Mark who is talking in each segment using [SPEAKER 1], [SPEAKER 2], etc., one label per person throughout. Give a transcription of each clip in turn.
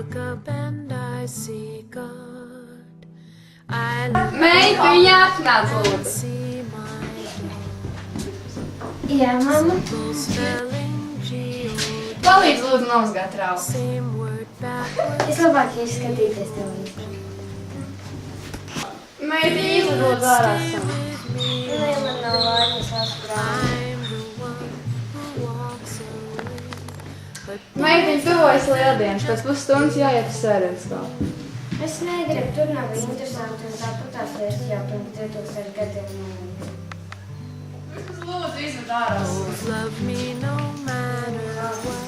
[SPEAKER 1] look up and I see God. I look
[SPEAKER 2] Meita, viņa atnāc,
[SPEAKER 1] and
[SPEAKER 2] lūdzu.
[SPEAKER 1] see my
[SPEAKER 3] Jā, mamma.
[SPEAKER 1] simple spelling G-O-D.
[SPEAKER 2] Palīdz, lūdzu, nomazgāt trauku.
[SPEAKER 1] Same word backwards.
[SPEAKER 3] Es labāk ir skatīties televīziju.
[SPEAKER 2] Meita, izlūdzu ārā sam.
[SPEAKER 3] Nē, man nav laimes asprāni.
[SPEAKER 1] I'm the one who walks away. But
[SPEAKER 2] Meitiņ, tuvojas lieldienas, pēc pusstundas jāiet uz sēdienas skolu.
[SPEAKER 3] Es negribu, tur nav interesanti, un tāpat tās lietas jau pirms 2000 gadiem nav.
[SPEAKER 2] Lūdzu, izved ārā.
[SPEAKER 1] both love me no matter what.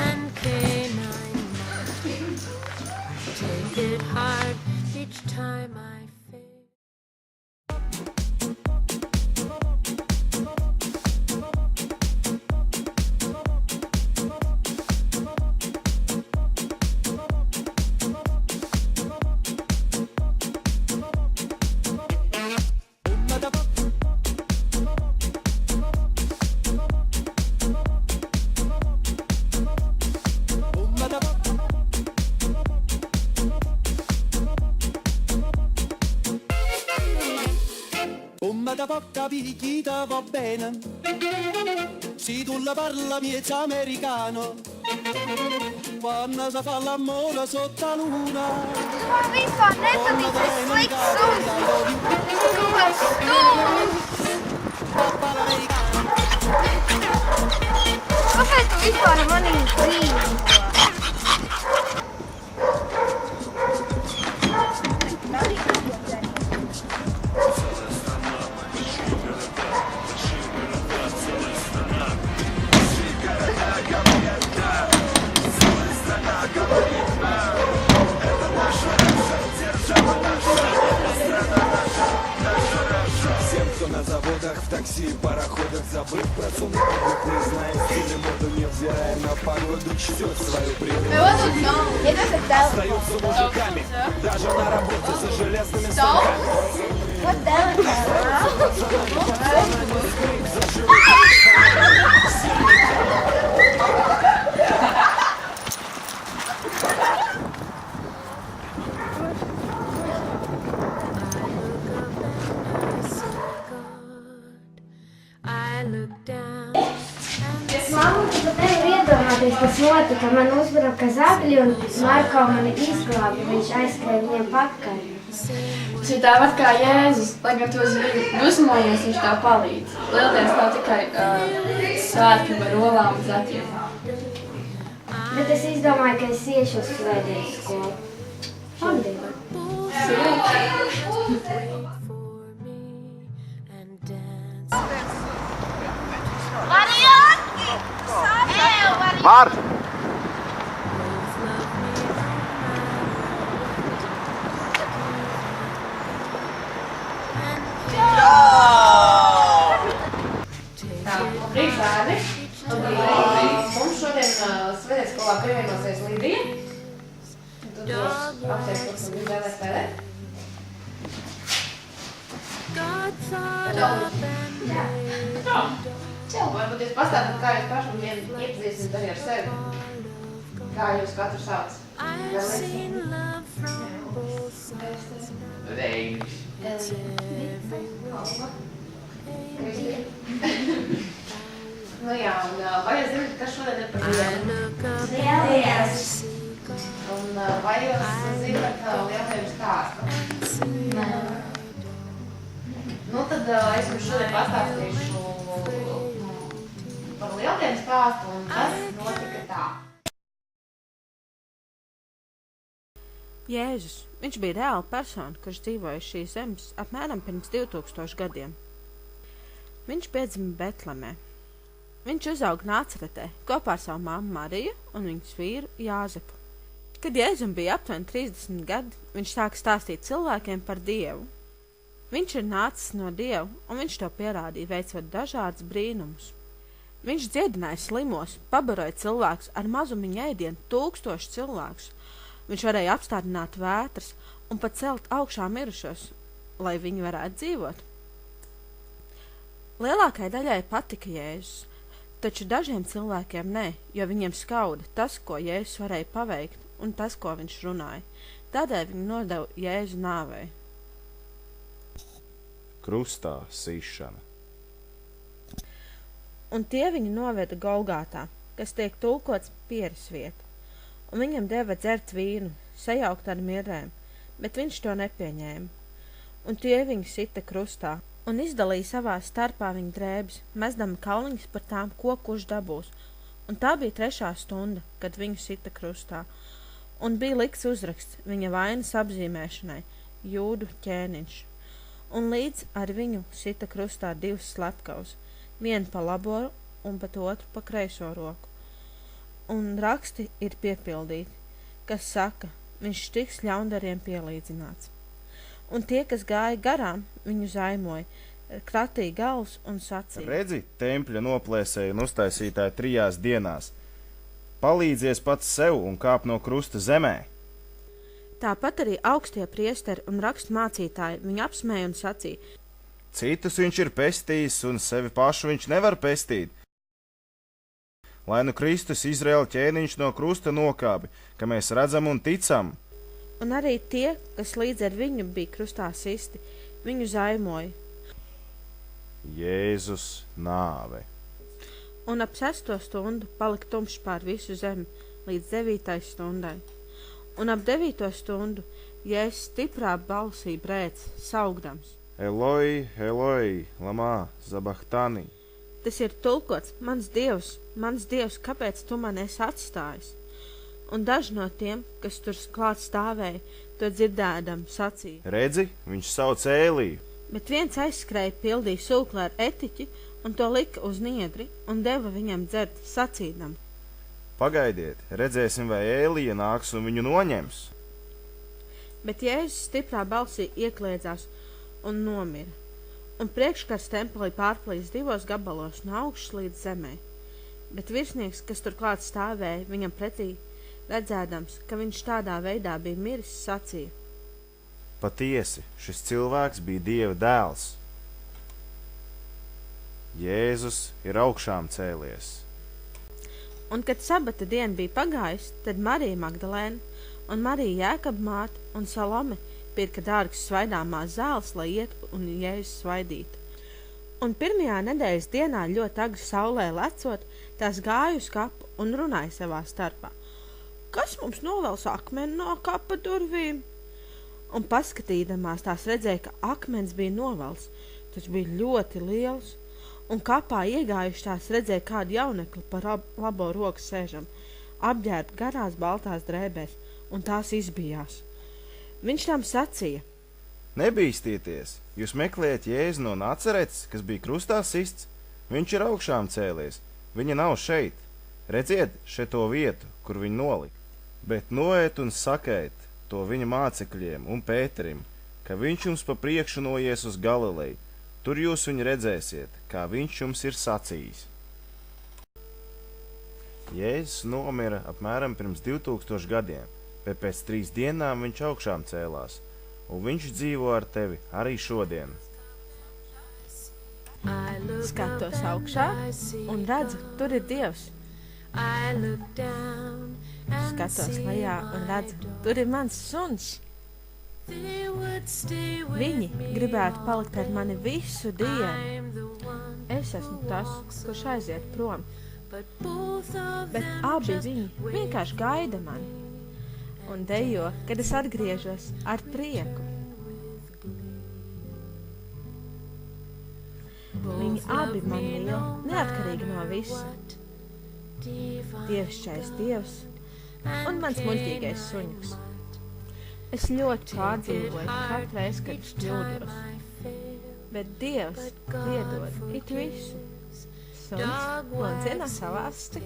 [SPEAKER 1] And canine take it hard each time I fail.
[SPEAKER 4] Come da poca picchita va bene, se tu la parla miezza americano, quando si fa l'amore sotto la luna.
[SPEAKER 3] Man vispār nepatīk, tas slikts suns. Kaut kāds stūms. Kāpēc tu vispār manī dzīvo?
[SPEAKER 5] Всем, кто на заводах, в такси, пароходах, забыв про сон, не зная стиля, моду, невзирая на погоду, чтет свою природу. Остаются мужиками, даже на работе за железными станками.
[SPEAKER 1] I look down
[SPEAKER 3] Mamma, tu pat nevar iedomāties, kas notika. Man uzbruka zagļi un Marko mani izglāba. Viņš aizskrēja viņiem pakaļ.
[SPEAKER 2] Šī tāpat kā Jēzus, lai gan tu uz viņu dusmojies, viņš tā palīdz. Lieldienas nav tikai svētki par olām un zaķiem.
[SPEAKER 3] Bet es izdomāju, ka es iešu uz svētdienas skolu. Labdien!
[SPEAKER 1] wait for me and dance.
[SPEAKER 6] Mār!
[SPEAKER 1] Both love me no matter
[SPEAKER 2] Labrīt, bērni! Mums šodien svētdienas skolā pievienosies Lidija. Tu dos apsies, ko tu izvēlē spēlēt.
[SPEAKER 1] God thought up and made
[SPEAKER 2] Varbūt jūs pastāstat, kā jūs pašam iepazīstināt arī ar sevi. Kā jūs katru sauc?
[SPEAKER 1] I've seen love from both sides.
[SPEAKER 2] Reinis. Nu jā, un vai jūs zināt, kas šodien ir par
[SPEAKER 1] I
[SPEAKER 2] dienu?
[SPEAKER 1] look up
[SPEAKER 3] Lieldiens!
[SPEAKER 1] and see
[SPEAKER 2] Un vai jūs zināt lieldienu stāstu?
[SPEAKER 3] Nē.
[SPEAKER 2] Nu tad es jums šodien pastāstīšu par lieldienu stāstu, un tas notika tā.
[SPEAKER 7] Jēzus, viņš bija reāla persona, kurš dzīvoja šīs zemes apmēram pirms 2000 gadiem. Viņš piedzima Betlemē. Viņš uzauga Nāceretē kopā ar savu mammu Mariju un viņas vīru Jāzepu. Kad Jēzum bija aptuveni 30 gadi, viņš sāka stāstīt cilvēkiem par Dievu. Viņš ir nācis no Dieva, un viņš to pierādīja, veicot dažādus brīnumus. Viņš dziedināja slimos, pabaroja cilvēkus ar mazumiņu ēdienu 1000 cilvēkus. Viņš varēja apstādināt vētras un pat celt augšā mirušos, lai viņi varētu dzīvot. Lielākai daļai patika Jēzus. Taču dažiem cilvēkiem nē, jo viņiem skauda tas, ko Jēzus varēja paveikt, un tas, ko viņš runāja. Tādēļ viņi nodeva Jēzu nāvei.
[SPEAKER 6] Krustā sišana.
[SPEAKER 7] Un tie viņu noveda Golgātā, kas tiek tulkots pieres vieta, un viņam deva dzert vīnu, sajaukt ar mirrēm, bet viņš to nepieņēma. Un tie viņu sita krustā, un izdalīja savā starpā viņa drēbes, mesdama kauliņus par tām, ko kurš dabūs. Un tā bija 3. stunda, kad viņu sita krustā, un bija likts uzraksts viņa vainas apzīmēšanai, Jūdu ķēniņš. Un līdz ar viņu sita krustā 2 slepkavus, vienu pa labo un pat otru pa kreiso roku. Un raksti ir piepildīti, kas saka, viņš tiks ļaundariem pielīdzināts. Un tie, kas gāja garām, viņu zaimoja, kratīja galvas un sacīja:
[SPEAKER 6] Redzi, tempļa noplēsēja un uztaisītāji 3 dienās. Palīdzies pats sev un kāp no krusta zemē.
[SPEAKER 7] Tāpat arī augstie priesteri un rakstu mācītāji viņu apsmēja un sacīja:
[SPEAKER 6] Citus viņš ir pestījis un sevi pašu viņš nevar pestīt. Lai nu Kristus Izraēla ķēniņš no krusta nokāpi, ka mēs redzam un ticam.
[SPEAKER 7] Un arī tie, kas līdz ar viņu bija krustā sisti, viņu zaimoja.
[SPEAKER 6] Jēzus nāve.
[SPEAKER 7] Un ap 6. stundu palika tumšs pār visu zemi līdz 9. stundai. Un ap 9. stundu Jēzus stiprā balsī brēc, saugdams:
[SPEAKER 6] Eloi, Eloi, lamā zabahtani.
[SPEAKER 7] Tas ir tulkots: mans Dievs, kāpēc tu mani esi atstājis? Un daži no tiem, kas tur klāt stāvēja, to dzirdēdam sacīja:
[SPEAKER 6] Redzi, viņš sauc Ēliju.
[SPEAKER 7] Bet viens aizskrēja, pildīja sūkli ar etiķi un to lika uz niedri un deva viņam dzert, sacīdam:
[SPEAKER 6] Pagaidiet, redzēsim, vai Ēlija nāks un viņu noņems.
[SPEAKER 7] Bet Jēzus stiprā balsī iekliedzās un nomira, un priekškars tempelī pārplīs 2 gabalos no augšas līdz zemē. Bet virsnieks, kas turklāt stāvēja viņam pretī, redzēdams, ka viņš tādā veidā bija miris, sacīja:
[SPEAKER 6] Patiesi, šis cilvēks bija Dieva dēls. Jēzus ir augšām cēlies.
[SPEAKER 7] Un, kad sabata diena bija pagājis, tad Marija Magdalēna un Marija Jēkaba māte un Salome pirka dārgas svaidāmās zāles, lai iet un Jēzus svaidītu. Un 1. nedēļas dienā ļoti agri saulē lecot, tās gāja uz kapu un runāja savā starpā: Kas mums novels akmeni no kapa durvīm? Un paskatīdamās tās redzēja, ka akmens bija novels, tas bija ļoti liels, un kapā iegājuši tās redzēja kādu jaunekli par labo roku sēžam, apģērbt garās baltās drēbēs, un tās izbijās. Viņš tam sacīja:
[SPEAKER 6] Nebīsties, jūs meklējat Jēzu no Nacaretes, kas bija krustā sists. Viņš ir augšām cēlies, viņa nav šeit. Redziet šeto vietu, kur viņu nolika. Bet noiet un sakēt to viņa mācekļiem un Pēterim, ka viņš jums pa priekšu noies uz Galileju. Tur jūs viņu redzēsiet, kā viņš jums ir sacījis. Jēzus nomira apmēram pirms 2000 gadiem, bet pēc 3 dienām viņš augšām cēlās, un viņš dzīvo ar tevi arī šodien.
[SPEAKER 7] Skatos augšā un redzu, tur ir Dievs. Skatos lejā un redzu, tur ir mans suns. Viņi gribētu palikt ar mani visu dienu. Es esmu tas, kurš aiziet prom, bet abi viņi vienkārši gaida mani un dejo, kad es atgriežos ar prieku. Viņi abi man mīl, neatkarīgi no visa. Dievišķais Dievs un mans muļķīgais suņuks. Es ļoti pārdzīvoju katru reizi, kad es kļūdos, bet Dievs piedod it visu. Suns nocina savāsti.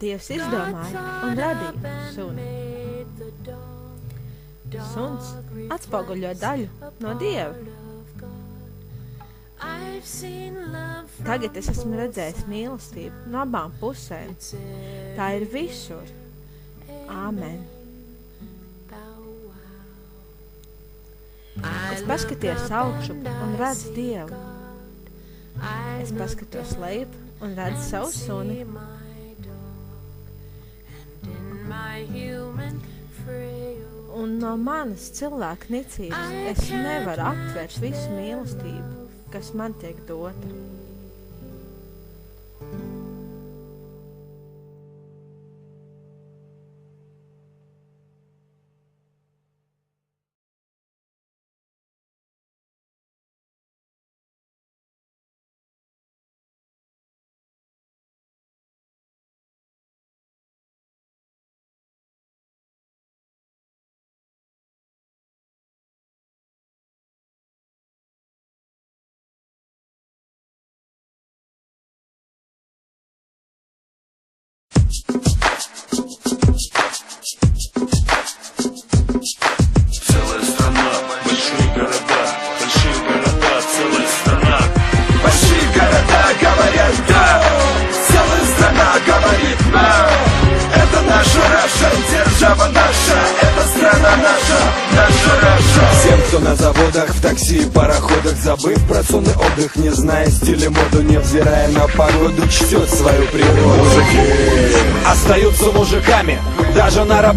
[SPEAKER 7] Dievs izdomāja un radīja suni. Suns atspoguļo daļu no Dieva. Tagad es esmu redzējis mīlestību no abām pusēm. Tā ir visur. Āmen. Es paskatījos augšu un redzu Dievu. Es paskatos lejup un redzu savu suni. Un no manas cilvēka nicības es nevaru aptvert visu mīlestību, kas man tiek dota.
[SPEAKER 5] Целая страна, большие города, целая страна. Большие города говорят да, целая страна говорит да. Это наша Раша, держава наша, это страна наша, наша Раша. Всем, кто на заводах, в такси и пароходах, забыв про сон и отдых, не зная стиля моду, невзирая на погоду, чтет свою природу. Мужики остаются мужиками, даже на работе.